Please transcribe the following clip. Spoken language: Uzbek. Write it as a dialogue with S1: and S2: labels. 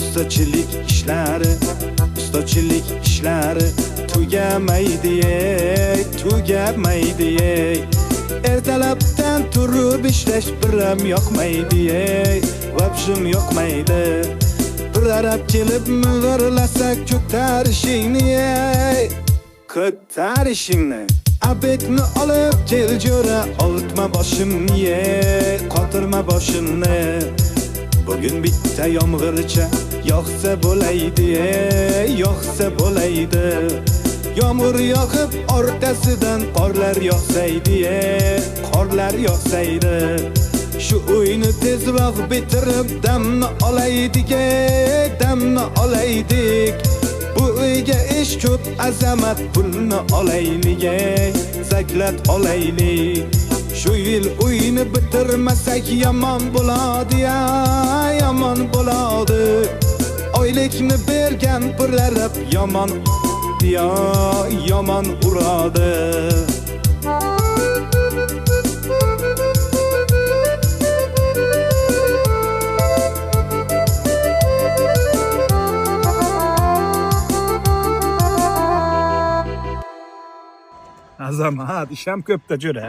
S1: ustachilik ishlari tugamaydi. Ertalabdan turib ishlash biram yoqmaydi, vobshim yoqmaydi. Bir arab kelib ming'irlasak ko'tarishingni. Abetni olib kel jo'ra, oltma boshimni, qotirma boshimni. Bugün bitta yomg'ircha yoqsa bo'laydi. Yomg'ir yoqib orqasidan qorlar yog'saydi. Shu uyni tezroq bitirib damni olaydik. Bu uyga ish ko'p, azamat pulni olaylik, zaklat olaylik. Shu yil uyni bitirmasak yomon bo'ladi. Oylikni bergan pullarib yomon uradi.
S2: Azamat, isham ko'pda jo'ra.